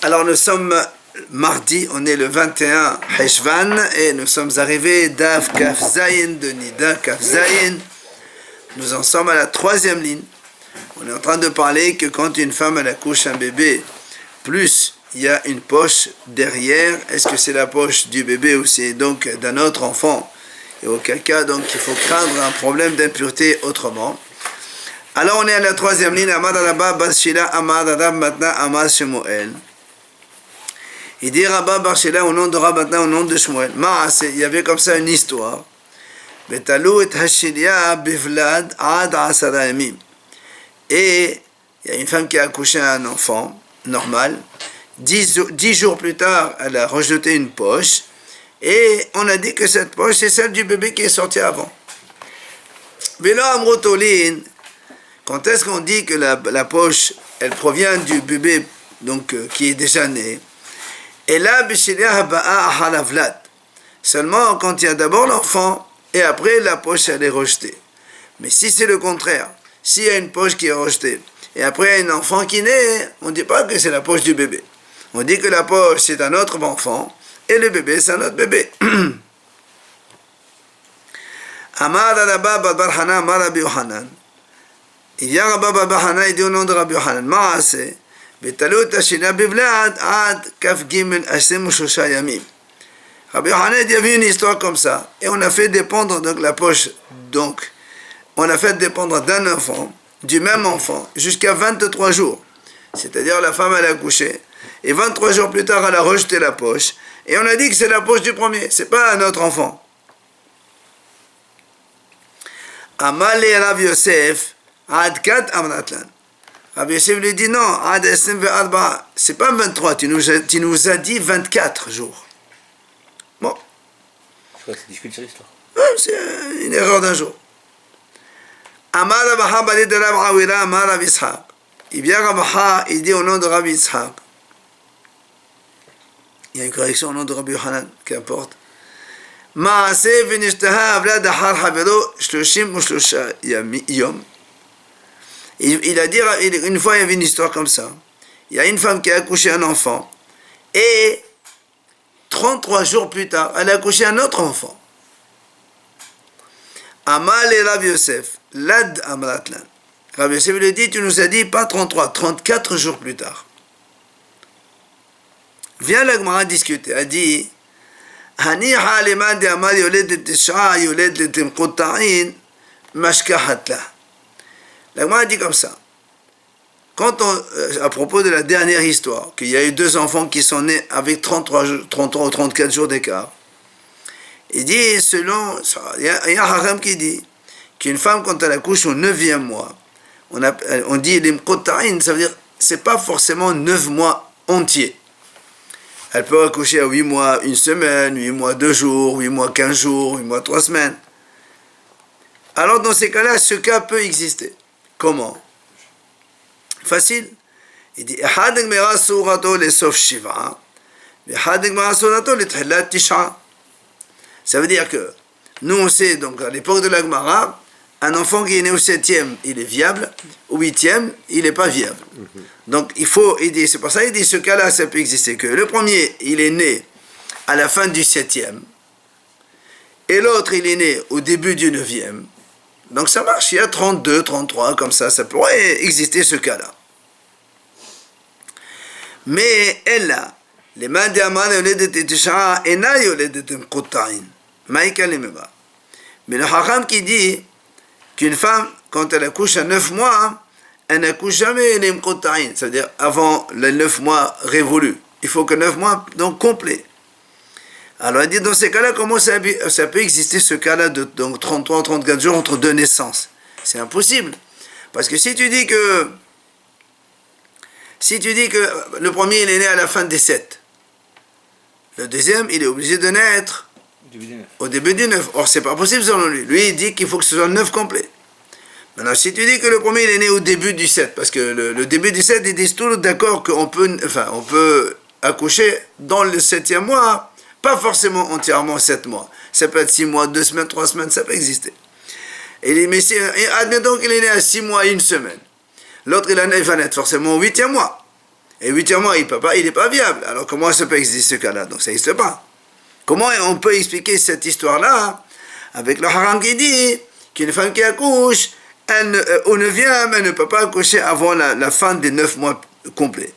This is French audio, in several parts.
Alors nous sommes mardi, on est le 21 Heshvan et nous sommes arrivés d'Av Kaf Zayin de Nida Kaf Zayin. Nous en sommes à la troisième ligne. On est en train de parler que quand une femme elle accouche un bébé, plus il y a une poche derrière, est-ce que c'est la poche du bébé ou c'est donc d'un autre enfant? Et auquel cas donc il faut craindre un problème d'impureté autrement. Alors on est à la troisième ligne. Amad Rabba Bar Shila Amad Rab Matna Amad Shemuel. Il dit Rabba Bar Shila au nom de Rab Matna au nom de Shmuel. Il y avait comme ça une histoire. Betalou et Hashilia Bivlad Ad Asara Yamim. Et il y a une femme qui a accouché un enfant normal. 10 jours plus tard, elle a rejeté une poche. Et on a dit que cette poche, c'est celle du bébé qui est sorti avant. Velo Amrotolin. Quand est-ce qu'on dit que la poche, elle provient du bébé donc, qui est déjà né? Et là, seulement quand il y a d'abord l'enfant, et après la poche, elle est rejetée. Mais si c'est le contraire, s'il y a une poche qui est rejetée, et après il y a un enfant qui naît, on ne dit pas que c'est la poche du bébé. On dit que la poche, c'est un autre enfant, et le bébé, c'est un autre bébé. Amar Rabba Bar Hanan, Amar Rabbi Yohanan. Il y a Rabba Bar Hanan, il dit au nom de Rabbi Yohanan, Ma'aseh, Betalut Hashina Bivlad Ad Kaf Gimel Hashem Shosha Yamim. Rabbi Yohanan, il y avait une histoire comme ça, et on a fait dépendre donc la poche, donc, on a fait dépendre d'un enfant, du même enfant, jusqu'à 23 jours. C'est-à-dire la femme elle a accouché, et 23 jours plus tard elle a rejeté la poche, et on a dit que c'est la poche du premier, c'est pas un autre enfant. Amale Rav Yosef, Ad Kat Amratlan. Rav Yosef lui dit non, Ad Esem Ve'arba, c'est pas 23, tu nous as dit 24 jours. Bon. Je crois que c'est discute sur l'histoire. C'est une erreur d'un jour. Amar Rabaha Bali de Rav Awira, Amar Rav Yitzhak. Il vient Rabaha, il dit au nom de Rav Yitzhak. Il y a une correction au nom de Rabbi Yohanan, qu'importe. Ma'aseh v'nishtaha avlad ahar havero shloshim u'shlosha yom. Il a dit, une fois il y avait une histoire comme ça. Il y a une femme qui a accouché un enfant, et 33 jours plus tard, elle a accouché un autre enfant. Amal et Rav Yosef, lad amratlan. Rav Yosef lui dit, tu nous as dit pas 33, 34 jours plus tard. Viens la Gemara discuter. Elle dit, Hani ha'aleman de amar yoled tisha yoled letimquta'in mashkahatla. La Gemara dit comme ça. Quand à propos de la dernière histoire, qu'il y a eu 2 enfants qui sont nés avec 33 ou 34 jours d'écart, il dit, il y a un haram qui dit qu'une femme, quand elle accouche au 9e mois, on dit l'imquta'in, ça veut dire, c'est pas forcément 9 mois entiers. Elle peut accoucher à 8 mois, 1 semaine, 8 mois, 2 jours, 8 mois, 15 jours, 8 mois, 3 semaines. Alors dans ces cas-là, ce cas peut exister. Comment? Facile. Il dit, ça veut dire que nous on sait, donc à l'époque de la Gemara, un enfant qui est né au 7e, il est viable, au 8e, il n'est pas viable. Donc il faut aider, c'est pour ça qu'il dit ce cas-là, ça peut exister, que le premier, il est né à la fin du 7e, et l'autre, il est né au début du 9e. Donc ça marche, il y a 32, 33, comme ça pourrait exister ce cas-là. Mais elle a, les mains d'Amar yoledet tisha ena yoledet mquta'in. Maïka lemeba. Mais le haram qui dit qu'une femme, quand elle accouche à 9 mois, elle n'accouche jamais les mquta'in, c'est-à-dire avant les 9 mois révolus. Il faut que 9 mois, donc complets. Alors elle dit, dans ces cas-là, comment ça peut exister ce cas-là de donc 33 ou 34 jours entre 2 naissances? C'est impossible. Parce que si tu dis que le premier, il est né à la fin des 7, le deuxième, il est obligé de naître au début du 9. Or, c'est pas possible selon lui. Lui, il dit qu'il faut que ce soit 9 complet. Maintenant, si tu dis que le premier, il est né au début du 7, parce que le début du 7, ils disent tous d'accord qu'on peut accoucher dans le 7e mois, pas forcément entièrement 7 mois. Ça peut être 6 mois, 2 semaines, 3 semaines, ça peut exister. Et il dit, mais admettons qu'il est né à 6 mois et 1 semaine. L'autre, il va naître forcément au 8e mois. Et 8e mois, il n'est pas viable. Alors comment ça peut exister ce cas-là? Donc ça n'existe pas. Comment on peut expliquer cette histoire-là avec le haram qui dit qu'une femme qui accouche, au 9e, elle ne peut pas accoucher avant la fin des 9 mois complets?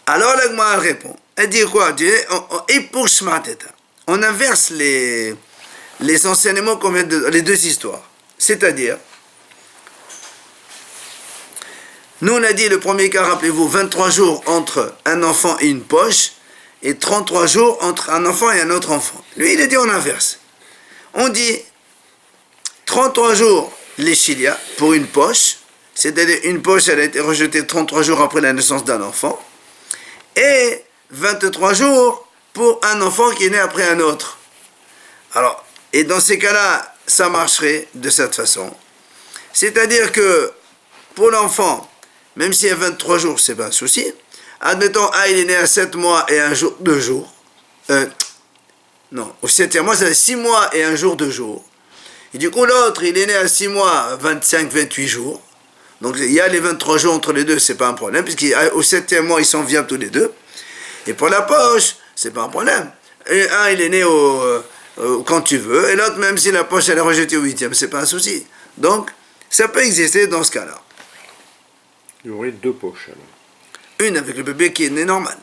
Alors la Gemara répond. Elle dit quoi? On inverse les enseignements qu'on vient de les deux histoires. C'est-à-dire, nous on a dit le premier cas, rappelez-vous, 23 jours entre un enfant et une poche, et 33 jours entre un enfant et un autre enfant. Lui, il a dit on inverse. On dit 33 jours les chilia pour une poche, c'est-à-dire une poche, elle a été rejetée 33 jours après la naissance d'un enfant, et 23 jours pour un enfant qui est né après un autre. Alors, et dans ces cas-là, ça marcherait de cette façon. C'est-à-dire que pour l'enfant, même s'il y a 23 jours, c'est pas un souci. Admettons, il est né à 7 mois et 1 jour, 2 jours. Non, au 7e mois, c'est 6 mois et 1 jour, 2 jours. Et du coup, l'autre, il est né à 6 mois, 25, 28 jours. Donc, il y a les 23 jours entre les deux, c'est pas un problème, puisqu'au 7e mois, ils sont viables tous les deux. Et pour la poche, c'est pas un problème. Et un, il est né quand tu veux, et l'autre, même si la poche, elle est rejetée au 8e, c'est pas un souci. Donc, ça peut exister dans ce cas-là. Il y aurait 2 poches alors. Une avec le bébé qui est né normal.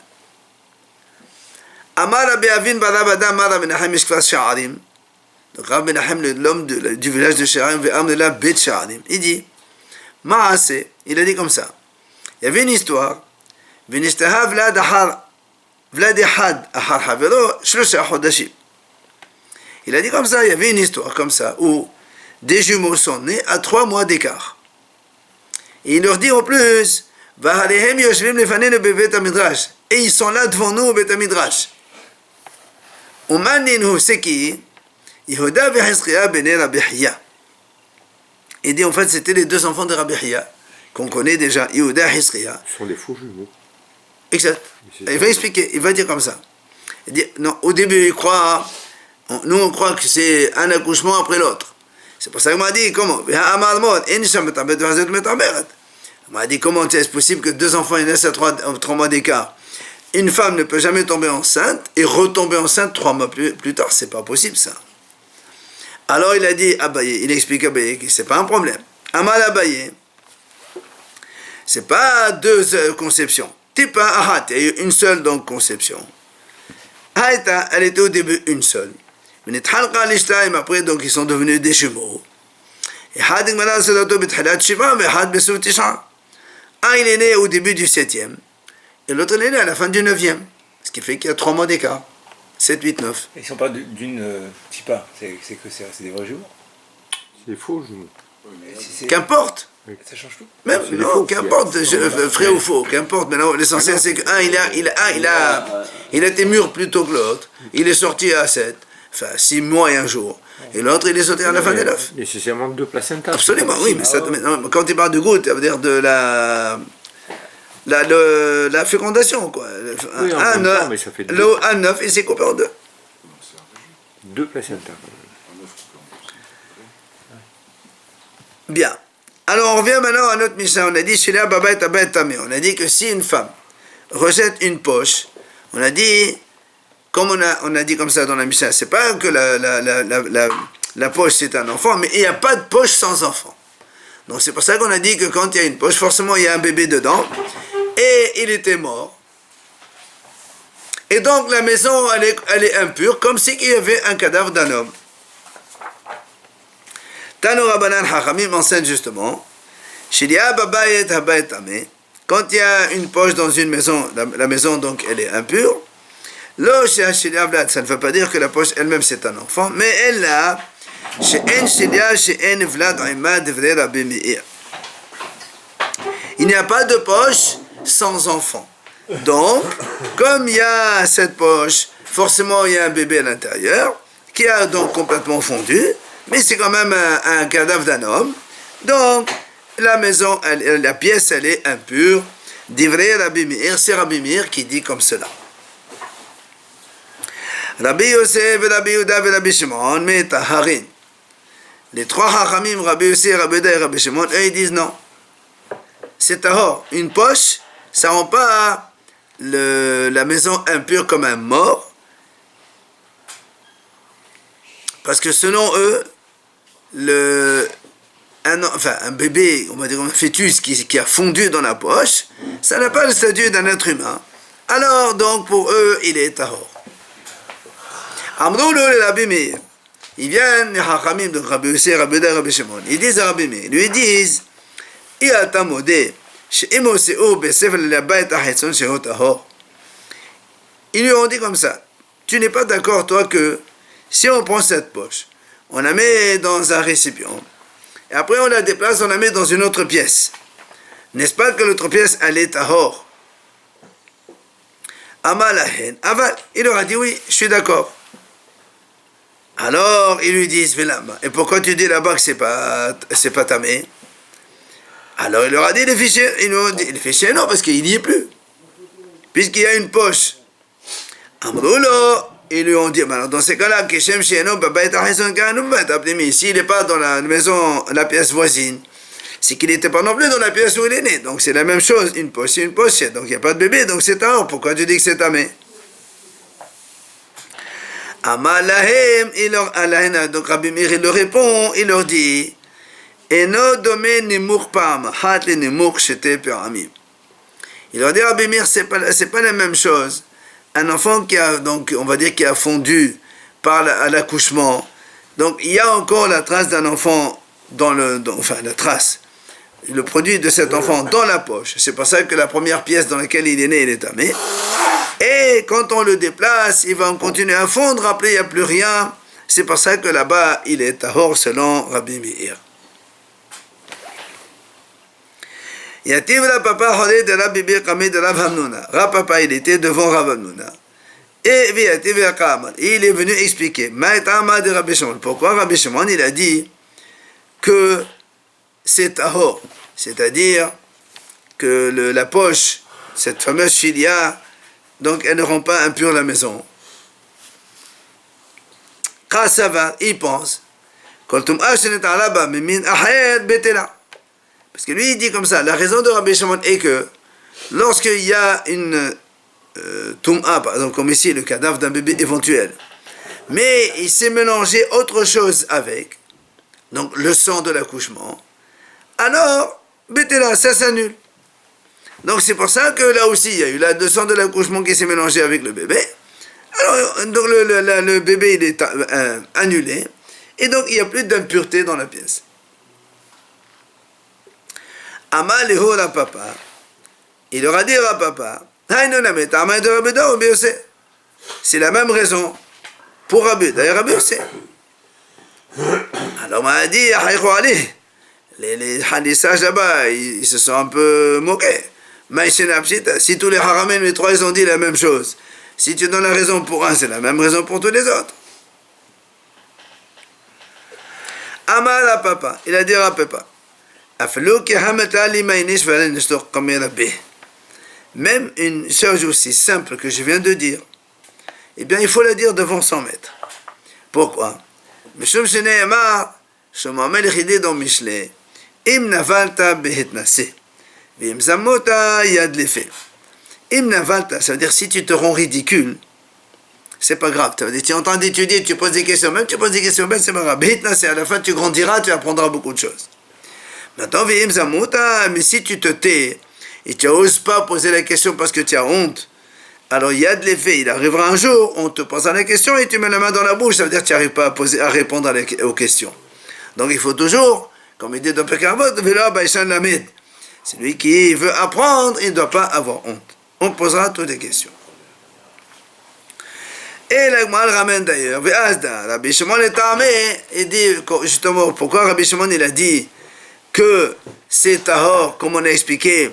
Amar Rabbi Avin Barabada Amar Rabbi Menachem Mishkvas Sha'arim. Donc Rabbi Menachem, l'homme du village de Sha'arim, Ve'amnela Bet Sha'arim. Il dit, Ma'ase, il a dit comme ça. Il y avait une histoire. V'nishtaha Vlad Ehad Ahar Havero Shlosha Chodashim. Il a dit comme ça, il y avait une histoire comme ça, où des jumeaux sont nés à 3 mois d'écart. Et il leur dit en plus, et ils sont là devant nous au Bet HaMidrash. C'est qui? Yehuda et Hizkiya bene Rabbi Hiya. Il dit en fait c'était les 2 enfants de Rabbi Hiya, qu'on connaît déjà, Yehuda et Hizkiya. Ce sont des faux jumeaux. Exact. Il va expliquer, il va dire comme ça. Il dit, non, au début il croit, nous on croit que c'est un accouchement après l'autre. C'est pour ça qu'il m'a dit, comment? On m'a dit comment est-ce possible que 2 enfants naissent à 3 mois d'écart? Une femme ne peut jamais tomber enceinte et retomber enceinte 3 mois plus tard, c'est pas possible ça. Alors il a dit Abaye, il explique à Abaye que c'est pas un problème. Amal Abaye, c'est pas 2 conceptions. Type ahat, il y a eu une seule donc conception. Haïta, elle était au début une seule. Après donc ils sont devenus des jumeaux. Et Hadik Malal Sadato Bithalat Shiva, mais Had Besou Tisha. Un, il est né au début du 7e, et l'autre, il est né à la fin du 9e. Ce qui fait qu'il y a 3 mois d'écart. 7, 8, 9. Ils ne sont pas d'une tipa, c'est des vrais jours. C'est des faux jumeaux. Qu'importe. Ça change tout. Même, non, qu'importe, vrai ou faux, qu'importe. Mais non, l'essentiel, c'est qu'un, il a été mûr plus tôt que l'autre. Il est sorti à 7, enfin 6 mois et 1 jour. Et l'autre, il est sorti à la fin des 9. Nécessairement 2 placentas. Absolument, oui, mais ça, quand il parle de goutte, ça veut dire de la fécondation, quoi. Oui, un œuf, il s'est coupé en 2. 2 placentas. Bien. Alors, on revient maintenant à notre Mishnah. On a dit, Shila Baba et Abba et Tamé. On a dit que si une femme rejette une poche, on a dit, comme on a dit comme ça dans la Mishnah, c'est pas que la poche c'est un enfant, mais il n'y a pas de poche sans enfant. Donc c'est pour ça qu'on a dit que quand il y a une poche, forcément il y a un bébé dedans, et il était mort. Et donc la maison, elle est impure, comme si il y avait un cadavre d'un homme. Tano Rabbanan Hachamim enseigne justement, Shilia Babayet Habayet Tameh, quand il y a une poche dans une maison, la maison donc elle est impure, Lo Shilia Vlad, ça ne veut pas dire que la poche elle-même c'est un enfant, mais elle a, She'en Shilia She'en Vlad Imad Vre Rabbi Meir. Il n'y a pas de poche sans enfant. Donc, comme il y a cette poche, forcément il y a un bébé à l'intérieur, qui a donc complètement fondu, mais c'est quand même un cadavre d'un homme. Donc, la maison, la pièce, elle est impure. Divrei Rabbi Meir, c'est Rabbi Meir qui dit comme cela. Rabbi Yosef, Rabbi Yehuda et Rabbi Shimon, mais Taharin. Les 3 Hachamim, Rabbi Yosef, Rabbi Yehuda et Rabbi Shimon, eux, ils disent non. c'est tahor. Une poche, ça rend pas la maison impure comme un mort. Parce que selon eux, un bébé, on va dire un fœtus qui a fondu dans la poche, ça n'a pas le statut d'un être humain. Alors, donc, pour eux, il est tahor. Amroulou le Rabbi Meir. Ils viennent, les Hachamim, donc Rabbi Yossi, Rabbi Yehuda, Rabbi Shimon. Ils disent à Rabbi Meir, ils lui disent, ils lui ont dit comme ça, tu n'es pas d'accord, toi, que si on prend cette poche, on la met dans un récipient, et après on la déplace, on la met dans une autre pièce. N'est-ce pas que l'autre pièce, elle est tahor? Amalahen, aval. Il leur a dit oui, je suis d'accord. Alors, ils lui disent, et pourquoi tu dis là-bas que c'est pas tamé? Alors, il leur a dit les fichiers. Ils lui ont dit, les fichiers, non, parce qu'il n'y est plus. Puisqu'il y a une poche. Amroulo, ils lui ont dit, alors dans ces cas-là, s'il n'est pas dans la maison, la pièce voisine, c'est qu'il n'était pas non plus dans la pièce où il est né. Donc, c'est la même chose. Une poche, c'est une poche. Donc, il n'y a pas de bébé, donc c'est tahor. Pourquoi tu dis que c'est tamé? Amalahem, donc Rabbi Meir il leur répond, il leur dit, Eno dome nimur pam, hat le nimur shete peramim. Il leur dit, Rabbi Meir, c'est pas la même chose. Un enfant qui a, donc, on va dire, qui a fondu à l'accouchement, donc il y a encore la trace d'un enfant la trace, le produit de cet enfant dans la poche. C'est pour ça que la première pièce dans laquelle il est né, il est tamé. Et quand on le déplace, il va continuer à fondre, après il n'y a plus rien. C'est pour ça que là-bas, il est tahor selon Rabbi Meir. Yativ la papa hodé de Rabbi Meir kamé de Rav Hamnuna. Rav papa, il était devant Rav Hamnuna. Et Yativ la kamal, il est venu expliquer. Maïtama de Rabbi Shimon. Pourquoi Rabbi Shimon, il a dit que c'est tahor, c'est-à-dire que la poche, cette fameuse filia, donc elle ne rend pas impure la maison. Kassava, il pense, parce que lui il dit comme ça, la raison de Rabbi Shimon est que lorsqu'il y a une tum'a, par exemple comme ici le cadavre d'un bébé éventuel, mais il s'est mélangé autre chose avec, donc le sang de l'accouchement, alors betela, ça s'annule. Donc c'est pour ça que là aussi il y a eu le sang de l'accouchement qui s'est mélangé avec le bébé. Alors donc le bébé il est annulé et donc il n'y a plus d'impureté dans la pièce. Amaleho la papa, il leur a dit à papa, c'est la même raison pour Rabbi d'ailleurs Rabbi Yossi. Alors on m'a dit les sages là-bas ils se sont un peu moqués. Si tous les haramim, les trois, ils ont dit la même chose, si tu donnes la raison pour un, c'est la même raison pour tous les autres. Amal à papa, il a dit à papa, même une chose aussi simple que je viens de dire, eh bien il faut la dire devant 100 mètres. Pourquoi? Mishum shene'emar, shomamel chidé dans Mishlei, im navalta behetnase. Im zamota yad lefe. Im navalta, ça veut dire si tu te rends ridicule, c'est pas grave. Ça veut dire tu es en train d'étudier, tu poses des questions, même tu poses des questions bêtes, c'est pas grave. Behetnase, à la fin tu grandiras, tu apprendras beaucoup de choses. Maintenant, im zamota, mais si tu te tais et tu n'oses pas poser la question parce que tu as honte, alors yad lefe, il arrivera un jour, on te posera la question et tu mets la main dans la bouche, ça veut dire que tu n'arrives pas à répondre aux questions. Donc il faut toujours, comme il dit dans Pekavot, vela baishan lamed. Celui qui veut apprendre, il ne doit pas avoir honte. On posera toutes les questions. Et l'Agmal ramène d'ailleurs, Rabbi Shimon est armé, il dit justement pourquoi Rabbi Shimon il a dit que c'est tahor, comme on a expliqué,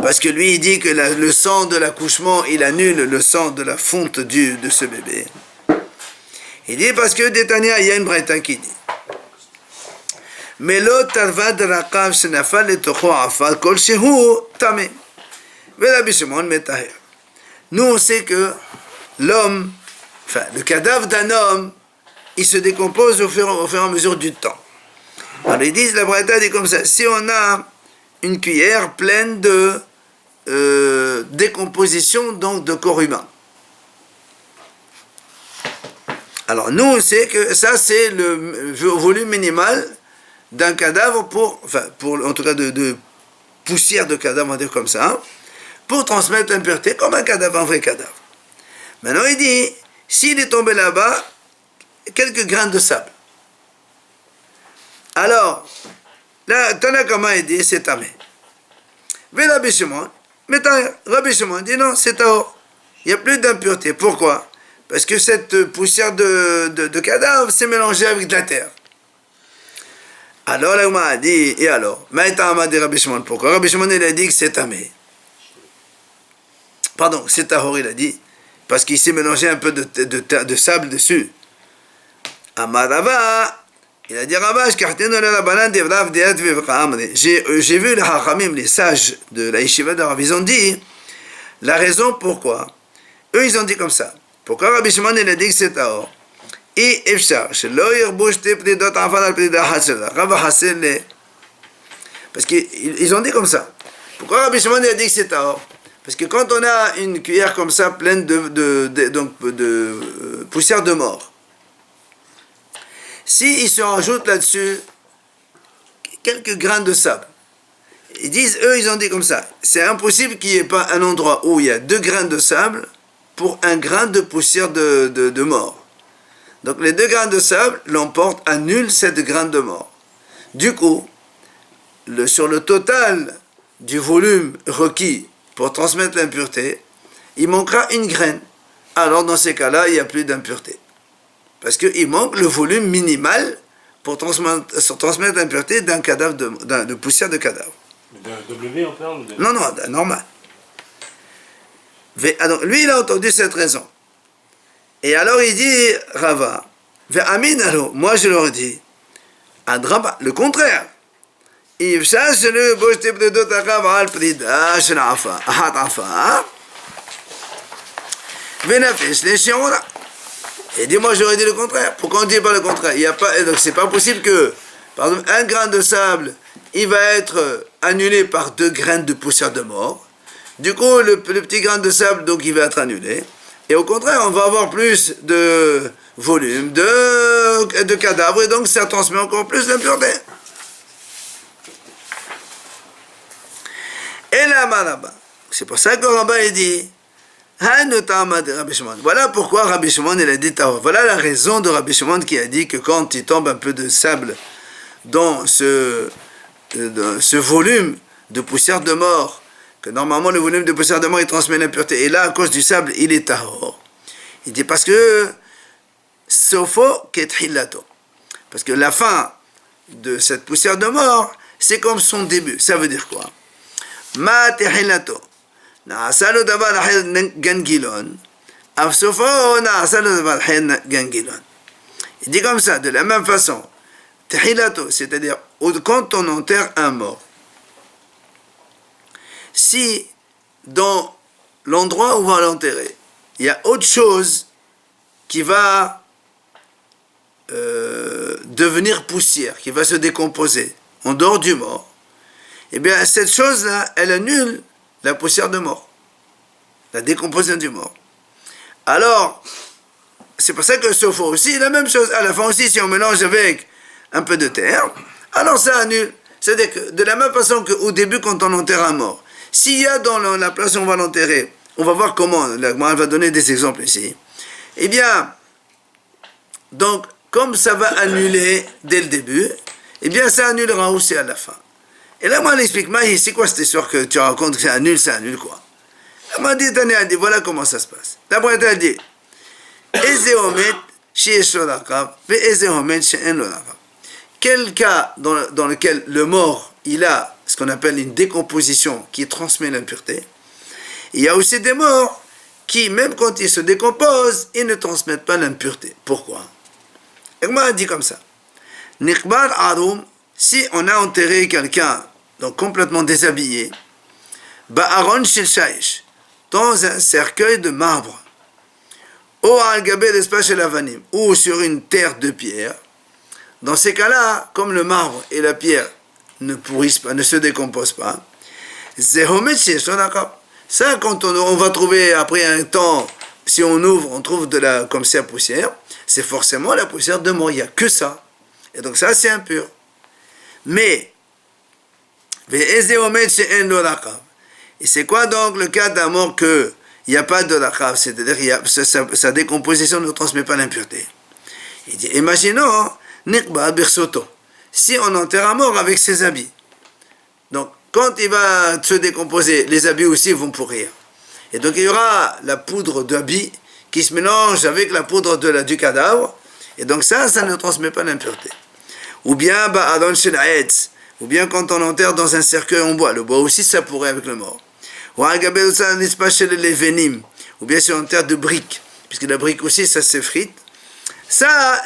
parce que lui il dit que le sang de l'accouchement il annule le sang de la fonte de ce bébé. Il dit parce que Détania, il y a une braïta qui dit Melo tarvad raqav shenafal letocho afal kol shehu tameh. Rabbi Shimon metaher. Nous on sait que l'homme, enfin le cadavre d'un homme, il se décompose au fur et à mesure du temps. Alors ils disent, la braïta dit comme ça, si on a une cuillère pleine de décomposition donc de corps humain. Alors nous on sait que ça c'est le volume minimal d'un cadavre en tout cas de poussière de cadavre, on va dire comme ça, pour transmettre l'impureté comme un cadavre, un vrai cadavre. Maintenant il dit, s'il est tombé là-bas, quelques grains de sable. Alors, là, Tanakama il dit, c'est tamé. Mais Rabbi Shimon dit non, c'est tahor. Il n'y a plus d'impureté. Pourquoi? Parce que cette poussière de cadavre s'est mélangée avec de la terre. Alors, là, on a dit, et alors? Maïtama dit Rabbi Shimon, pourquoi? Rabbi Shimon, il a dit que c'est tamé. Pardon, c'est tahor, il a dit, parce qu'il s'est mélangé un peu de sable dessus. Amarava. Il a dit Ravash, j'ai vu les Hachamim, les sages de la Yeshiva d'Arav, ils ont dit la raison pourquoi. Eux, ils ont dit comme ça. Pourquoi Rabbi Shimon il a dit que c'est tahor? Parce qu'ils ont dit comme ça. Pourquoi Rabbi Shimon il a dit que c'est tahor? Parce que quand on a une cuillère comme ça pleine de poussière de mort, si ils se rajoutent là-dessus quelques grains de sable, ils ont dit comme ça, c'est impossible qu'il n'y ait pas un endroit où il y a 2 grains de sable pour un grain de poussière de mort. Donc les 2 grains de sable l'emportent, annulent 7 grains de mort. Du coup, sur le total du volume requis pour transmettre l'impureté, il manquera une graine. Alors dans ces cas-là, il n'y a plus d'impureté. Parce qu'il manque le volume minimal pour transmettre l'impureté d'un cadavre de poussière de cadavre. D'un W, on parle de... Non, d'un normal. Alors, lui, il a entendu cette raison. Et alors, il dit, Rava, moi, je leur dis, le contraire. Il et dit, moi j'aurais dit le contraire. Pourquoi on ne dit pas le contraire? Donc c'est pas possible que, par exemple, un grain de sable, il va être annulé par 2 graines de poussière de mort. Du coup, le petit grain de sable, donc il va être annulé. Et au contraire, on va avoir plus de volume, de cadavres, et donc ça transmet encore plus d'impureté. Et là, c'est pour ça que Rabba il dit, voilà pourquoi Rabbi Shimon il a dit tahor. Voilà la raison de Rabbi Shimon qui a dit que quand il tombe un peu de sable dans ce volume de poussière de mort, que normalement le volume de poussière de mort il transmet l'impureté, et là à cause du sable il est tahor. Il dit parce que sofo kethilato, parce que la fin de cette poussière de mort c'est comme son début. Ça veut dire quoi? Ma tehilato. Il dit comme ça, de la même façon, c'est-à-dire quand on enterre un mort, si dans l'endroit où on va l'enterrer, il y a autre chose qui va devenir poussière, qui va se décomposer en dehors du mort, eh bien cette chose-là, elle annule la poussière de mort, la décomposition du mort. Alors, c'est pour ça que sauf aussi, la même chose, à la fin aussi, si on mélange avec un peu de terre, alors ça annule. C'est-à-dire que de la même façon qu'au début, quand on enterre un mort, s'il y a dans la place où on va l'enterrer, on va voir comment, elle va donner des exemples ici, eh bien, donc, comme ça va annuler dès le début, eh bien, ça annulera aussi à la fin. Et là, moi, elle explique, c'est quoi cette histoire que tu racontes que ça annule quoi? Elle m'a dit, elle dit, voilà comment ça se passe. D'abord, elle dit, quel cas dans lequel le mort, il a ce qu'on appelle une décomposition qui transmet l'impureté. Il y a aussi des morts qui, même quand ils se décomposent, ils ne transmettent pas l'impureté. Pourquoi? Et moi, elle dit comme ça. Nikbar arum, si on a enterré quelqu'un donc complètement déshabillé, ba'aron shel shaish, dans un cercueil de marbre, ou al-gabé l'espace shel avanim, ou sur une terre de pierre. Dans ces cas-là, comme le marbre et la pierre ne pourrissent pas, ne se décomposent pas. Ça, quand on va trouver après un temps, si on ouvre, on trouve comme c'est la poussière, c'est forcément la poussière de mort, il n'y a que ça. Et donc ça, c'est impur. Mais, et c'est quoi donc le cas d'un mort qu'il n'y a pas de raqab, c'est-à-dire sa décomposition ne transmet pas l'impureté. Il dit, imaginons, si on enterre un mort avec ses habits. Donc, quand il va se décomposer, les habits aussi vont pourrir. Et donc, il y aura la poudre d'habits qui se mélange avec la poudre du cadavre. Et donc, ça ne transmet pas l'impureté. Ou bien, ou bien quand on enterre dans un cercueil en bois. Le bois aussi, ça pourrait avec le mort. Ou bien si on enterre de briques. Puisque la brique aussi, ça s'effrite. Ça,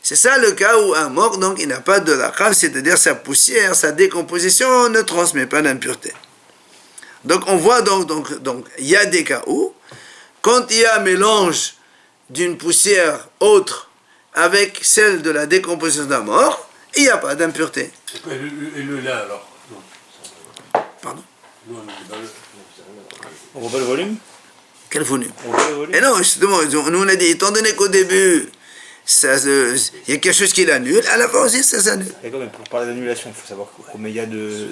c'est ça le cas où un mort, donc, il n'a pas de raqab, c'est-à-dire sa poussière, sa décomposition ne transmet pas l'impureté. Donc, on voit donc, il y a des cas où, quand il y a un mélange d'une poussière autre avec celle de la décomposition d'un mort, il n'y a pas d'impureté. Et le là, alors non. Pardon? On voit pas le volume? Quel volume? On voit le volume? Et non, justement, nous on a dit, étant donné qu'au début, il y a quelque chose qui l'annule, à la fin aussi, ça s'annule. D'accord, mais pour parler d'annulation, il faut savoir combien il y a de...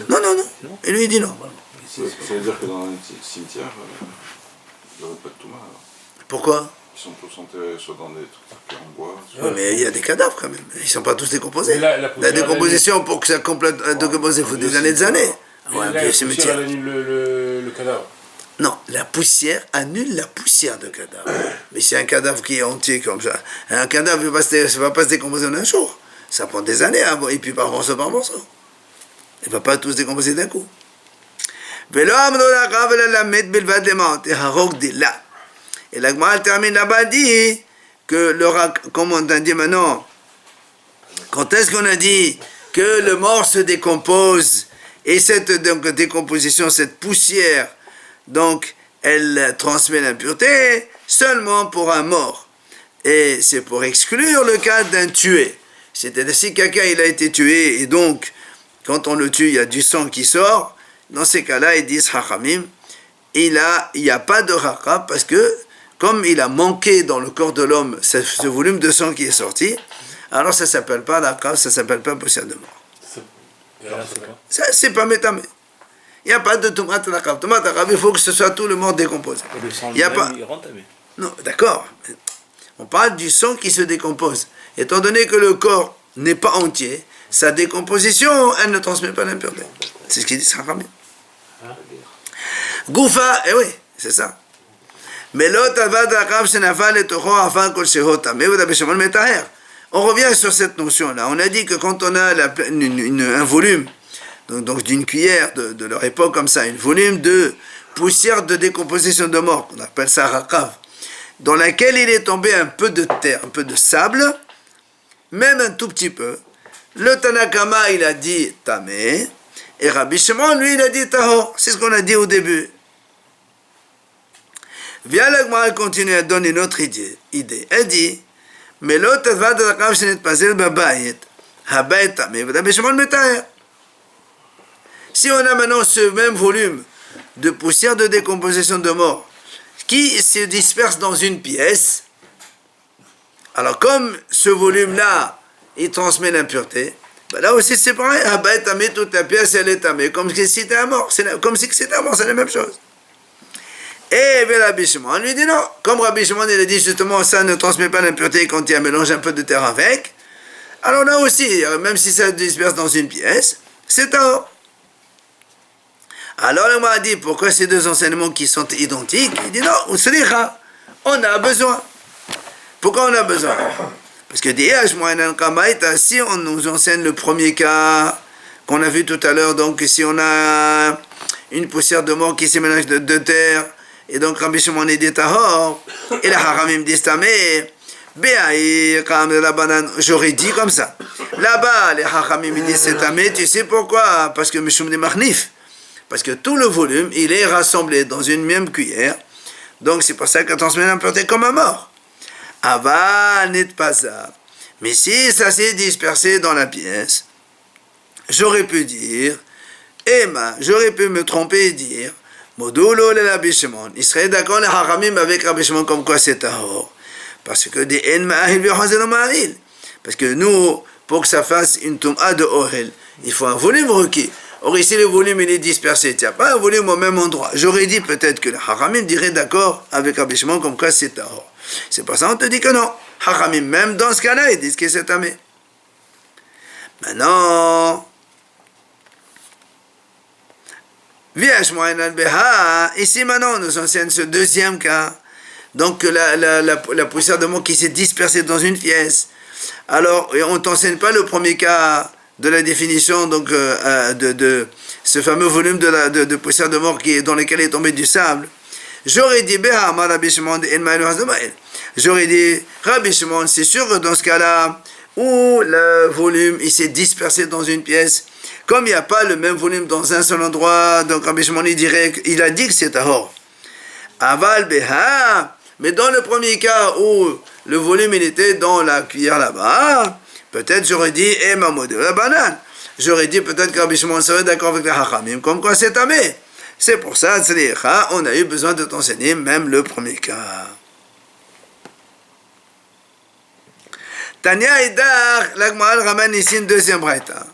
Non. Et lui, il dit non. Ça veut dire que dans un cimetière, il n'y aurait pas de Touma. Pourquoi? Ils sont tous enterrés soit dans des trucs en bois. Oui, mais il y a des cadavres quand même. Ils ne sont pas tous décomposés. La décomposition, pour que ça complète décomposer, il faut des années et des années. Ouais, la poussière annule le cadavre. Non, la poussière annule la poussière de cadavre. Mais c'est un cadavre qui est entier comme ça. Un cadavre ne va pas se décomposer en un jour. Ça prend des années, et puis par morceau par morceau. Il ne va pas tous se décomposer d'un coup. Et la Gemara termine là-bas, dit que comme on a dit maintenant, quand est-ce qu'on a dit que le mort se décompose, et cette décomposition, cette poussière, donc elle transmet l'impureté seulement pour un mort. Et c'est pour exclure le cas d'un tué. C'est-à-dire si quelqu'un il a été tué, et donc quand on le tue, il y a du sang qui sort, dans ces cas-là, ils disent Chachamim, il n'y a pas de raqab parce que comme il a manqué dans le corps de l'homme ce volume de sang qui est sorti, alors ça ne s'appelle pas raqab, ça ne s'appelle pas poussière de mort. Ça, c'est pas métamé. Il n'y a pas de tomate raqab. Tomate raqab, il faut que ce soit tout le mort décomposé. Et le sang, il rentre tamé. Non, d'accord. On parle du sang qui se décompose. Étant donné que le corps n'est pas entier, sa décomposition, elle ne transmet pas l'impureté. C'est ce qu'il dit Chachamim. Goufa, oui, c'est ça. Mais l'autre on revient sur cette notion-là. On a dit que quand on a un volume, donc d'une cuillère de leur époque comme ça, un volume de poussière de décomposition de mort, on appelle ça raqav, dans laquelle il est tombé un peu de terre, un peu de sable, même un tout petit peu, le Tanakama il a dit tamé, et Rabbi Shimon lui il a dit tahor. C'est ce qu'on a dit au début. Via la Gemara, elle continue à donner une autre idée. Elle dit, mais l'autre va de la cave chez Netpazel Babayet, Habayet tamé, Rabbi Shimon metaher. Si on a maintenant ce même volume de poussière de décomposition de mort qui se disperse dans une pièce, alors comme ce volume-là, il transmet l'impureté, ben là aussi c'est pareil, toute la pièce elle est tamée, comme si c'était un mort, c'est la même chose. Et Rabbi Shimon lui dit non, comme Rabbi Shimon il a dit justement ça ne transmet pas l'impureté quand il y a un mélange un peu de terre avec, alors là aussi, même si ça se disperse dans une pièce, c'est un. Alors on m'a dit pourquoi ces deux enseignements qui sont identiques, il dit non, on a besoin. Pourquoi on a besoin? Parce que si on nous enseigne le premier cas qu'on a vu tout à l'heure, donc si on a une poussière de mort qui se mélange de terre, et donc Rabbi Shimon dit tahor, et la haramim disent tamé, j'aurais dit comme ça. Là-bas, les haramim disent c'est tamé, tu sais pourquoi? Parce que Mishum de Marnif, parce que tout le volume, il est rassemblé dans une même cuillère, donc c'est pour ça qu'on transmet l'impureté comme un mort. Aval n'est pas ça. Mais si ça s'est dispersé dans la pièce, j'aurais pu dire, j'aurais pu me tromper et dire, Modulo le Rabbi Shimon. Il serait d'accord les Haramim avec Rabbi Shimon comme quoi c'est tahor. Parce que des en ma'ahil v'yohazel ma'ahil. Parce que nous, pour que ça fasse une tum'a de ohel, il faut un volume requis. Or ici le volume il est dispersé, il n'y a pas un volume au même endroit. J'aurais dit peut-être que les Haramim diraient d'accord avec Rabbi Shimon comme quoi c'est tahor. C'est pour ça qu'on te dit que non. Haramim même dans ce cas-là ils disent que c'est tamé. Maintenant, ici maintenant on nous enseigne ce deuxième cas. Donc la poussière de mort qui s'est dispersée dans une pièce. Alors on ne t'enseigne pas le premier cas de la définition donc, de ce fameux volume de poussière de mort dans lequel est tombé du sable. J'aurais dit j'aurais dit Rabbi Shimon, c'est sûr que dans ce cas-là où le volume il s'est dispersé dans une pièce, comme il n'y a pas le même volume dans un seul endroit, donc Rabbi Shimon il a dit que c'est tahor. Aval beha, mais dans le premier cas où le volume il était dans la cuillère là-bas, peut-être j'aurais dit mamod la banane. J'aurais dit peut-être que Rabbi Shimon serait d'accord avec les hachamim, comme quoi c'est tamé. C'est pour ça, on a eu besoin de t'enseigner même le premier cas. Tania Idar, l'Agmaral ramène ici une deuxième braïta.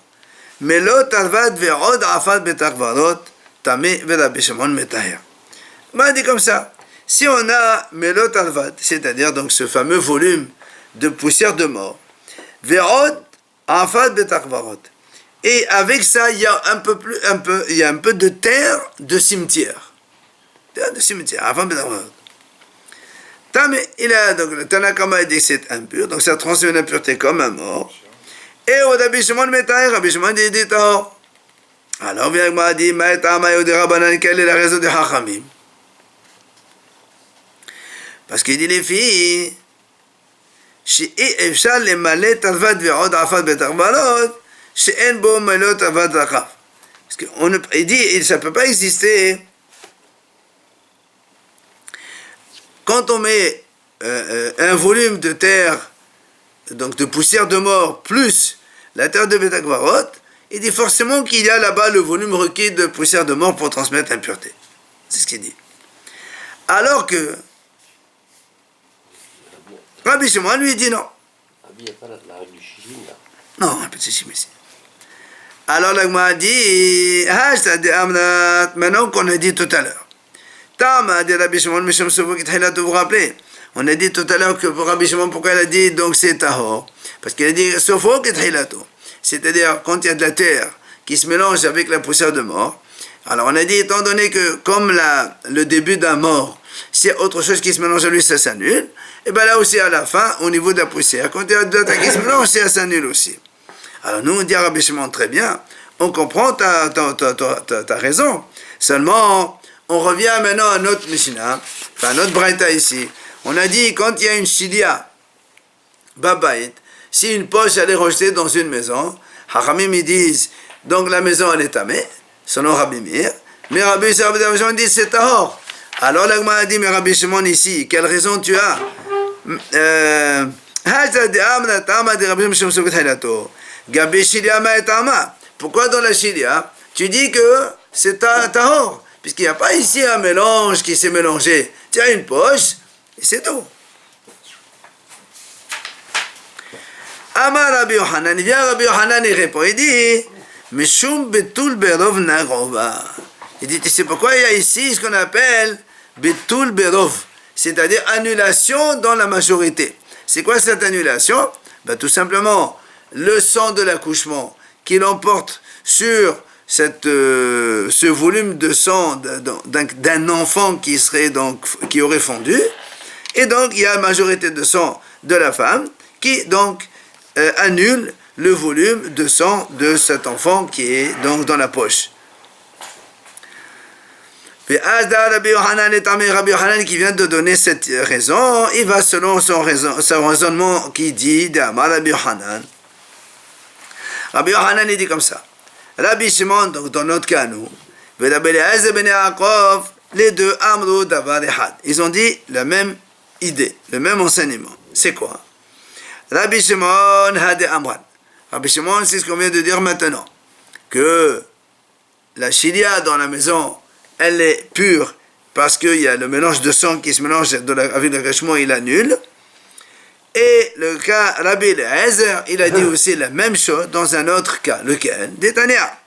Melot alvad ve'od afad betakvarot, tamé ve'Rabbi Shimon metaher. On dit comme ça. Si on a melot alvad, c'est-à-dire donc ce fameux volume de poussière de mort, ve'od afad betakvarot. Et avec ça, il y a un peu de terre de cimetière. Terre de cimetière, afad betakvarot. Il a donc le Tanakama dit que c'est impur, donc ça transmet l'impureté comme un mort. Et au Rabbi Shimon Metaher, Rabbi Shimon dit tahor. Alors bien m'a dit quelle est la raison des Hachamim? Parce qu'il dit les filles, שאי-אפשר למלא תלבד ועוד עפד בתרבלות שאין בו מלוא תלבד רחב. Parce qu'il dit, ça ne peut pas exister. Quand on met un volume de terre, donc de poussière de mort, plus la terre de Betakvarot, il dit forcément qu'il y a là-bas le volume requis de poussière de mort pour transmettre l'impureté. C'est ce qu'il dit. Alors que Rabbi Shimon lui dit non. Il n'y a pas la règle du Shishim là. Non, un peu de Shishim ici. Alors l'Agma dit, maintenant qu'on a dit tout à l'heure. Tama dit Rabbi Shimon, vous vous rappelez, on a dit tout à l'heure que pour Rabbi Shimon, pourquoi il a dit donc c'est tahor? Parce qu'il a dit sofo kethilato, c'est-à-dire quand il y a de la terre qui se mélange avec la poussière de mort. Alors on a dit, étant donné que comme le début d'un mort, s'il y a autre chose qui se mélange à lui, ça s'annule, et bien là aussi à la fin, au niveau de la poussière, quand il y a de la terre qui se mélange, ça s'annule aussi. Alors nous on dit à Rabbi Shimon, très bien, on comprend ta raison, seulement on revient maintenant à notre Mishnah, enfin à notre Braïta ici. On a dit, quand il y a une Shilia, Babaït, si une poche elle est rejetée dans une maison, Hachamim ils disent, donc la maison elle est tamée, selon Rabbi Meir, mais Rabbi Shimon dit c'est tahor. Alors l'Agma a dit, mais Rabbi Shimon ici, quelle raison tu as? Pourquoi dans la Shilia, tu dis que c'est tahor? Puisqu'il n'y a pas ici un mélange qui s'est mélangé. Tu as une poche, et c'est tout. Amar Rabbi Yohanan, il vient Rabbi Yohanan, il répond, il dit, Meshum betul berov nagrova. Il dit, tu sais pourquoi il y a ici ce qu'on appelle betul berov, c'est-à-dire annulation dans la majorité. C'est quoi cette annulation? Ben, tout simplement, le sang de l'accouchement qui l'emporte sur ce volume de sang d'un enfant qui aurait fondu, et donc il y a la majorité de sang de la femme qui donc annule le volume de sang de cet enfant qui est donc dans la poche. Rabbi Yohanan qui vient de donner cette raison, il va selon son raisonnement qui dit Rabbi Yohanan. Rabbi Yohanan il dit comme ça. Rabbi Shimon, donc dans notre cas, nous, les deux, Amru Davar Ehad, ils ont dit la même idée, le même enseignement. C'est quoi? Rabbi Shimon Hade Amran. Rabbi Shimon, c'est ce qu'on vient de dire maintenant. Que la chilia dans la maison, elle est pure parce qu'il y a le mélange de sang qui se mélange avec le rachement, il annule. Et le cas Rabbi Eliezer, il a dit aussi la même chose dans un autre cas, lequel Détania.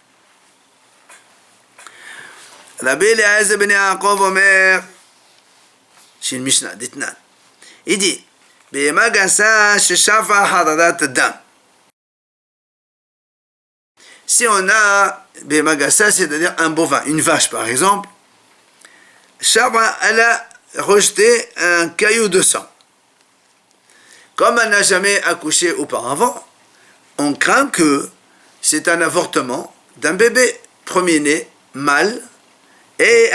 Rabbi Eliezer ben Yaakov Omer, chez le Mishnah, Ditnan. Il dit, B'emagasa sheshafa haradat dam. Si on a B'emagasa, c'est-à-dire un bovin, une vache par exemple, Shafa, elle a rejeté un caillou de sang. Comme elle n'a jamais accouché auparavant, on craint que c'est un avortement d'un bébé premier-né, mâle, et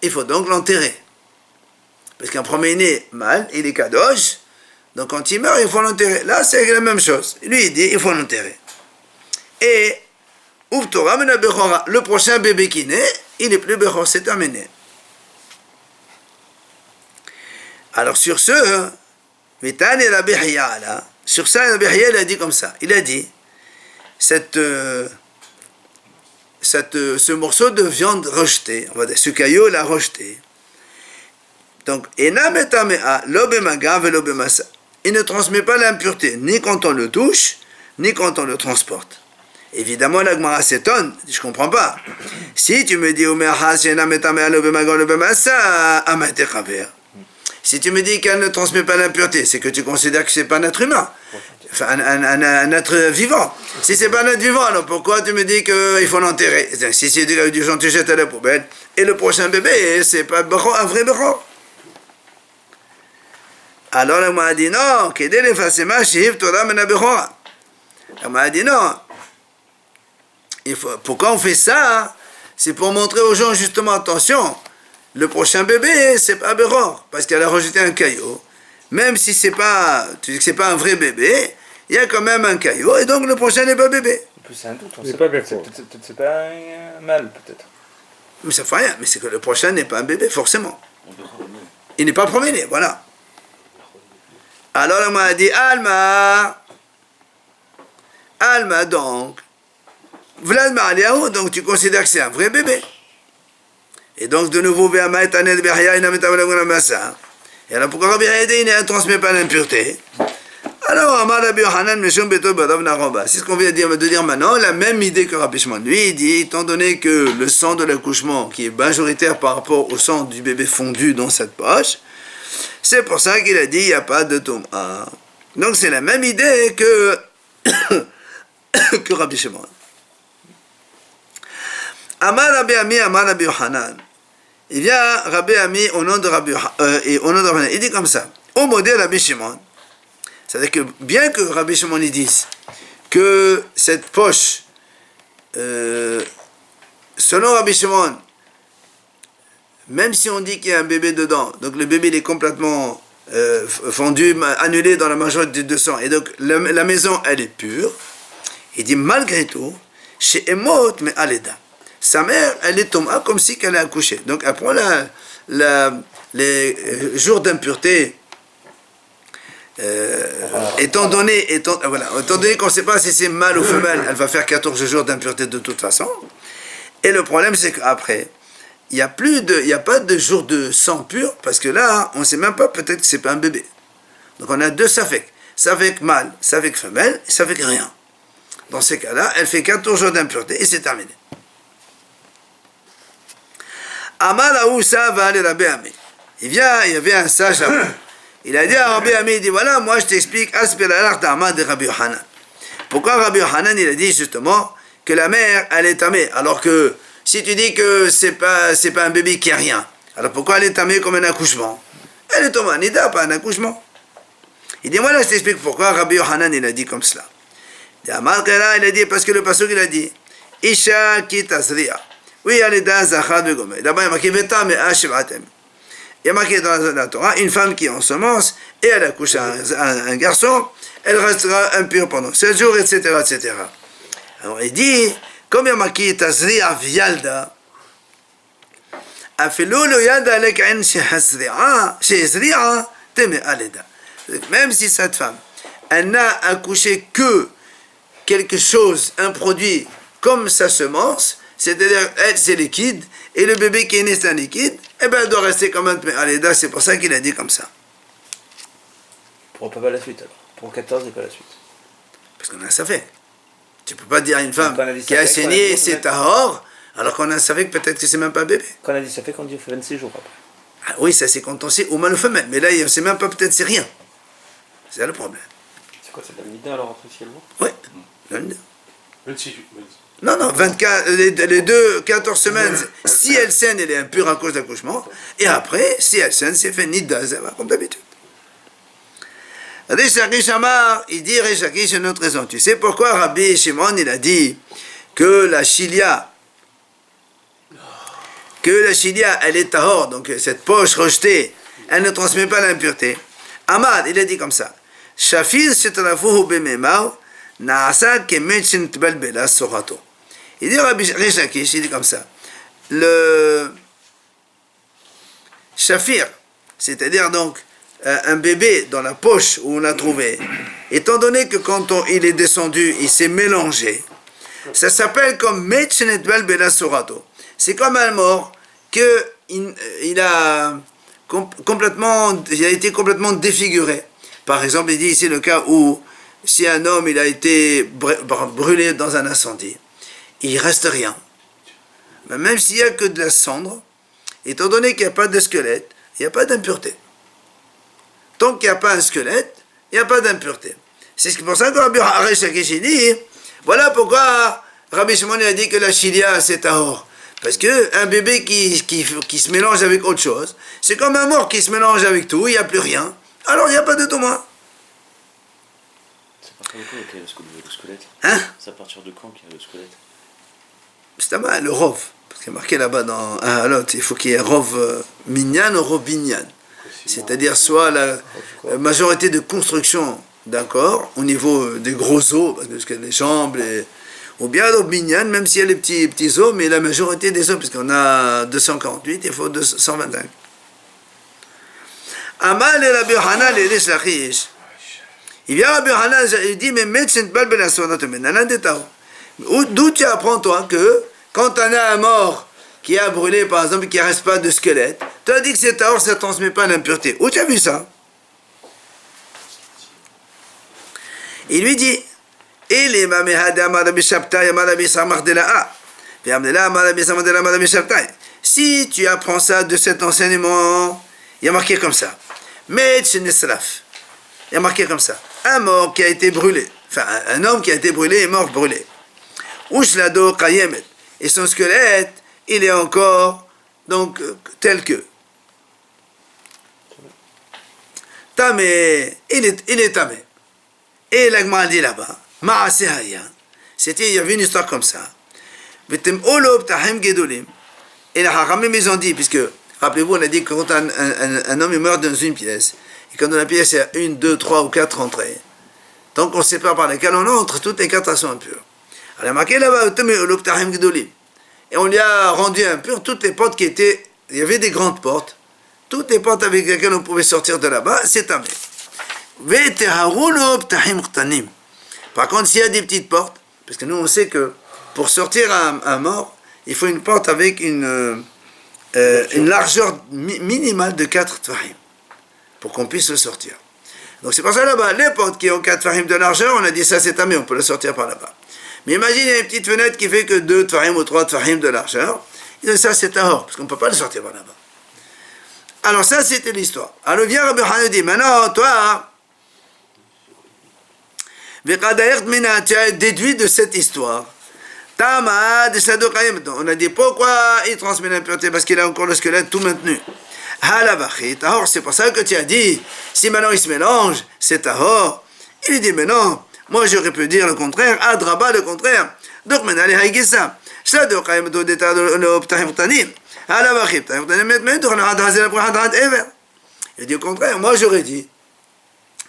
il faut donc l'enterrer. Parce qu'un premier-né mâle, il est kadosh, donc quand il meurt, il faut l'enterrer. Là, c'est la même chose. Lui, il dit, il faut l'enterrer. Et, le prochain bébé qui naît, il n'est plus bechor, c'est terminé. Alors sur ce, sur ça, Rabbi Hiya, il a dit comme ça. Il a dit, ce morceau de viande rejeté, on va dire, ce caillou l'a rejeté. Donc, il ne transmet pas l'impureté, ni quand on le touche, ni quand on le transporte. Évidemment, la Gemara s'étonne, je ne comprends pas. Si tu me dis, si tu me dis qu'elle ne transmet pas l'impureté, c'est que tu considères que ce n'est pas un être humain, enfin un être vivant. Si ce n'est pas un être vivant, alors pourquoi tu me dis qu'il faut l'enterrer? Si c'est du genre tu jettes à la poubelle, et le prochain bébé, c'est pas un vrai bechor. Alors elle m'a dit non, elle m'a dit non. Pourquoi on fait ça? C'est pour montrer aux gens justement, attention, le prochain bébé, c'est pas bechor, parce qu'elle a rejeté un caillou. Même si c'est pas, tu dis que c'est pas un vrai bébé, il y a quand même un caillou, et donc le prochain n'est pas bébé. C'est un doute, C'est pas bechor. C'est pas un mâle, peut-être. Mais ça fait rien, mais c'est que le prochain n'est pas un bébé, forcément. Il n'est pas premier-né, voilà. Alors elle m'a dit, Alma donc, Vlad Ma'aliahu, donc tu considères que c'est un vrai bébé. Et donc de nouveau, et alors pourquoi Rabbi Hiya ne transmet pas l'impureté? Alors, c'est ce qu'on vient de dire maintenant, la même idée que Rabbi Shimon. Lui, il dit, étant donné que le sang de l'accouchement, qui est majoritaire par rapport au sang du bébé fondu dans cette poche, c'est pour ça qu'il a dit, il n'y a pas de Touma. Donc c'est la même idée que, que Rabbi Shimon. Amar Rabbi Ami, Amar Rabbi Yohanan. Il vient Rabbi Ami au nom de Rabbi Yohanan. Il dit comme ça, au modèle Rabbi Shimon. C'est-à-dire que bien que Rabbi Shimon y dise que cette poche, selon Rabbi Shimon, même si on dit qu'il y a un bébé dedans, donc le bébé il est complètement fondu, annulé dans la majorité du sang, et donc la maison elle est pure, il dit malgré tout, chez Emot mais Aleda, sa mère elle est tombée comme si qu'elle a accouché. Donc elle prend les jours d'impureté. Étant donné qu'on ne sait pas si c'est mâle ou femelle, elle va faire 14 jours d'impureté de toute façon. Et le problème, c'est qu'après, il n'y a pas de jours de sang pur, parce que là, on ne sait même pas, peut-être que ce n'est pas un bébé. Donc on a deux safek. Safek mâle, safek femelle, et safek rien. Dans ces cas-là, elle fait 14 jours d'impureté, et c'est terminé. Amalaou ça va aller Rabbi Ami. Il y avait un sage là-bas. Il a dit à Rabbi Ami, il dit voilà, moi je t'explique Aspiralar Ta'ama de Rabbi Yohanan. Pourquoi Rabbi Yohanan, il a dit justement que la mère, elle est tamée, alors que si tu dis que c'est pas un bébé qui a rien, alors pourquoi elle est tamée comme un accouchement? Elle est tombée nida, pas un accouchement. Il dit voilà, je t'explique pourquoi Rabbi Yohanan, il a dit comme cela. Il a dit parce que le pasuk il a dit Isha ki tasriya. Oui, elle est dans Zachar de Gomé. D'abord, il y a marqué Veta me Ashvatem. Il y a marqué dans la Torah, une femme qui ensemence et elle accouche un garçon, elle restera impure pendant 7 jours, etc., etc. Alors il dit, comme il y a marqué Tazri'a Vyalda, Afilou lo yada lek'en shehazri'a, shehazri'a teme aleda. Même si cette femme, elle n'a accouché que quelque chose, un produit comme sa semence, c'est-à-dire elle c'est liquide, et le bébé qui est né c'est un liquide, eh bien elle doit rester comme un Aléda, c'est pour ça qu'il a dit comme ça. Pour pas la suite alors. Pour 14 et pas la suite. Parce qu'on a un safek. Tu peux pas dire à une femme on a dit qui a safek, saigné, on a- c'est tahor, alors qu'on a un safek peut-être que c'est même pas un bébé. Quand on a dit ça fait qu'on dit 26 jours après. Ah oui, ça c'est quand on sait, ou mal ou femelle, mais là on sait même pas, peut-être c'est rien. C'est ça le problème. C'est quoi, c'est de la mida alors officiellement? Oui. 26. Non, non, 24, les deux, 14 semaines, si elle saigne, elle est impure à cause d'accouchement, et après, si elle saigne, c'est fait nida, ça va, comme d'habitude. Rish Lakish Amar, il dit Rish Lakish une autre raison. Tu sais pourquoi Rabbi Shimon, il a dit que la chilia, elle est tahor, donc cette poche rejetée, elle ne transmet pas l'impureté. Amar, il a dit comme ça. Shafir shetrafuhu bememar, naasa kemet shenitbalbela sorato. Il dit Rabbi Rish Lakish, il dit comme ça. Le Shafir, c'est-à-dire donc un bébé dans la poche où on l'a trouvé, étant donné que quand il est descendu, il s'est mélangé, ça s'appelle comme Metchenetbel Bela Sorato. C'est comme un mort il a été complètement défiguré. Par exemple, il dit ici le cas où si un homme il a été brûlé dans un incendie, il reste rien. Mais même s'il n'y a que de la cendre, étant donné qu'il n'y a pas de squelette, il n'y a pas d'impureté. Tant qu'il n'y a pas un squelette, il n'y a pas d'impureté. C'est pour ça que Rabbi Rish Lakish dit, voilà pourquoi Rabbi Shimon a dit que la chilia c'est tahor. Parce qu'un bébé qui se mélange avec autre chose, c'est comme un mort qui se mélange avec tout, il n'y a plus rien. Alors il n'y a pas de touma. C'est à partir de quand qu'il y a le squelette? Hein? C'est à partir de quand qu'il y a le squelette? C'est le rov. Parce qu'il y a marqué là-bas dans un l'autre, il faut qu'il y ait rov minyan ou rov binyan. C'est-à-dire soit la majorité de construction d'un corps au niveau des gros os, parce que les jambes, ou bien le binyan, même s'il y a les petits os, mais la majorité des os, puisqu'on a 248, il faut 125. Amal et Rabbi Hanan et Rish Lakish. Il vient Rabbi Hanan, il dit, mais d'où tu apprends toi que quand on a un mort qui a brûlé, par exemple, qui ne reste pas de squelette, tu as dit que c'est tahor, ça ne transmet pas l'impureté. Où tu as vu ça? Il lui dit, si tu apprends ça de cet enseignement, il y a marqué comme ça. Mais il y a marqué comme ça. Un mort qui a été brûlé, enfin un homme qui a été brûlé est mort brûlé. Ushlado kayemet. Et son squelette, il est encore donc tel que. Tamé, il est tamé. Et l'agma dit là-bas, Ma'asehaya, il y avait une histoire comme ça. Et les Haramim, ils ont dit, puisque, rappelez-vous, on a dit que quand un homme meurt dans une pièce, et quand dans la pièce il y a 1, 2, 3 ou 4 entrées, donc on sépare par lesquelles on entre, toutes les 4 sont impures. Alors il y a marqué là-bas, et on lui a rendu impur toutes les portes qui étaient, il y avait des grandes portes, toutes les portes avec lesquelles on pouvait sortir de là-bas, c'est tamé. Par contre, s'il y a des petites portes, parce que nous on sait que pour sortir un mort, il faut une porte avec une largeur minimale de 4 tfahim, pour qu'on puisse le sortir. Donc c'est pour ça là-bas, les portes qui ont 4 tfahim de largeur, on a dit ça c'est tamé, on peut le sortir par là-bas. Mais imagine, il y a une petite fenêtre qui fait que 2 tfahim ou 3 tfahim de largeur, et ça c'est tahor, parce qu'on ne peut pas le sortir par là-bas. Alors ça c'était l'histoire. Alors vient Rabbi Hanan dit, maintenant toi, tu as déduit de cette histoire. On a dit pourquoi il transmet l'impureté, parce qu'il a encore le squelette tout maintenu. C'est pour ça que tu as dit, si maintenant il se mélange, c'est tahor. Il dit, mais non, moi j'aurais pu dire le contraire, adraba le contraire. Donc maintenant, il dit au contraire, moi j'aurais dit,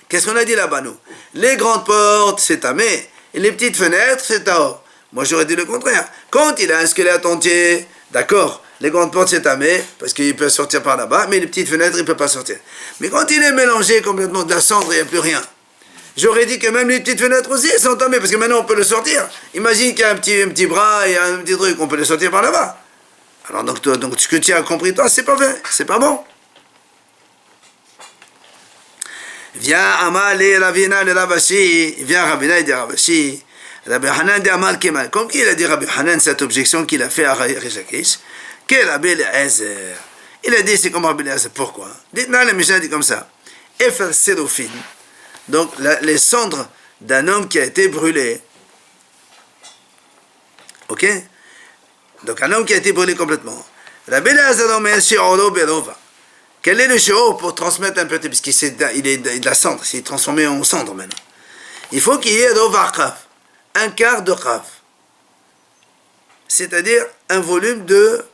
qu'est-ce qu'on a dit là-bas nous? Les grandes portes c'est tamé, et les petites fenêtres c'est tahor. Moi j'aurais dit le contraire. Quand il a un squelette entier, d'accord, les grandes portes c'est tamé, parce qu'il peut sortir par là-bas, mais les petites fenêtres il ne peut pas sortir. Mais quand il est mélangé complètement de la cendre, il n'y a plus rien. J'aurais dit que même les petites fenêtres aussi elles sont tombées, parce que maintenant on peut le sortir. Imagine qu'il y a un petit bras et un petit truc, on peut le sortir par là-bas. Alors donc ce que tu as compris toi, c'est pas vrai, c'est pas bon. Vient Amal et Ravina le Ravashi, vient Ravina et dit Ravashi, Rabbi Hanan dit Amal Kemal. Comme qu'il a dit Rabbi Hanan cette objection qu'il a fait à Rish Lakish, que Rabbi Eliezer. Il a dit c'est comme Rabbi Eliezer, pourquoi? Dites-nous, le Mishnah dit comme ça. Efer Serofin, donc les cendres d'un homme qui a été brûlé. Ok? Donc un homme qui a été brûlé complètement. Rabbi Eliezer omer shi'oro berova. Quel est le shi'or pour transmettre l'impureté? Puisqu'il est de la cendre, il est transformé en cendre maintenant. Il faut qu'il y ait rova qaf, un quart de qaf. C'est-à-dire un volume de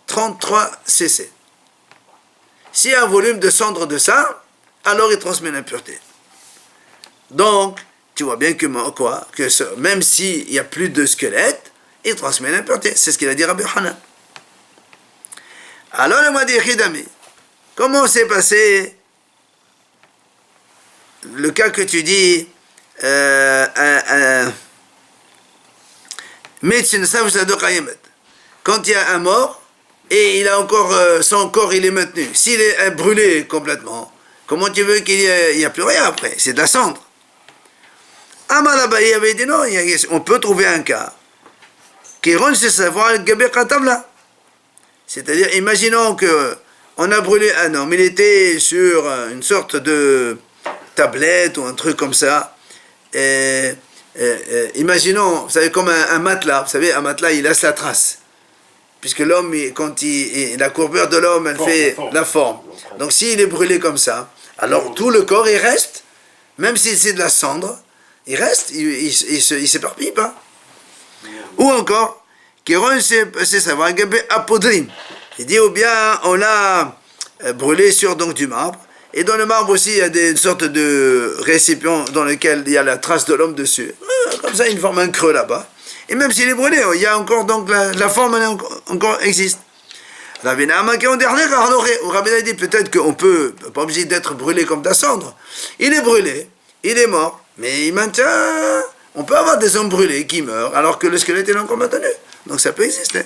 33 cc. S'il y a un volume de cendre de ça, alors il transmet l'impureté. Donc, tu vois bien que même s'il n'y a plus de squelette, il transmet l'impureté. C'est ce qu'il a dit Rabbi Hanan. Alors, le m'a dit Khidami, comment s'est passé le cas que tu dis quand il y a un mort et il a encore son corps il est maintenu, s'il est brûlé complètement, comment tu veux qu'il n'y a plus rien après? C'est de la cendre. Amar Abaye avait dit non, on peut trouver un cas qui rend ce savoir le Gaber Katabla. C'est-à-dire, imaginons que on a brûlé un homme, il était sur une sorte de tablette ou un truc comme ça. Imaginons, vous savez, comme un matelas, vous savez, un matelas, il laisse la trace. Puisque l'homme, la courbure de l'homme, elle fait la forme. Donc s'il est brûlé comme ça, alors tout le corps, il reste, même si c'est de la cendre, il reste, il s'éparpille pas. Ou encore, Kéron, c'est savoir, apodrim. Il dit, ou bien on l'a brûlé sur donc du marbre, et dans le marbre aussi, il y a une sorte de récipient dans lequel il y a la trace de l'homme dessus. Comme ça, il forme un creux là-bas. Et même s'il est brûlé, il y a encore, donc la forme encore existe. Rabbi Nahman qui en dernier, ou Rabbi Nahman dit peut-être qu'on peut, pas obligé d'être brûlé comme de la cendre. Il est brûlé, il est mort, mais il maintient. On peut avoir des hommes brûlés qui meurent alors que le squelette est encore maintenu. Donc ça peut exister.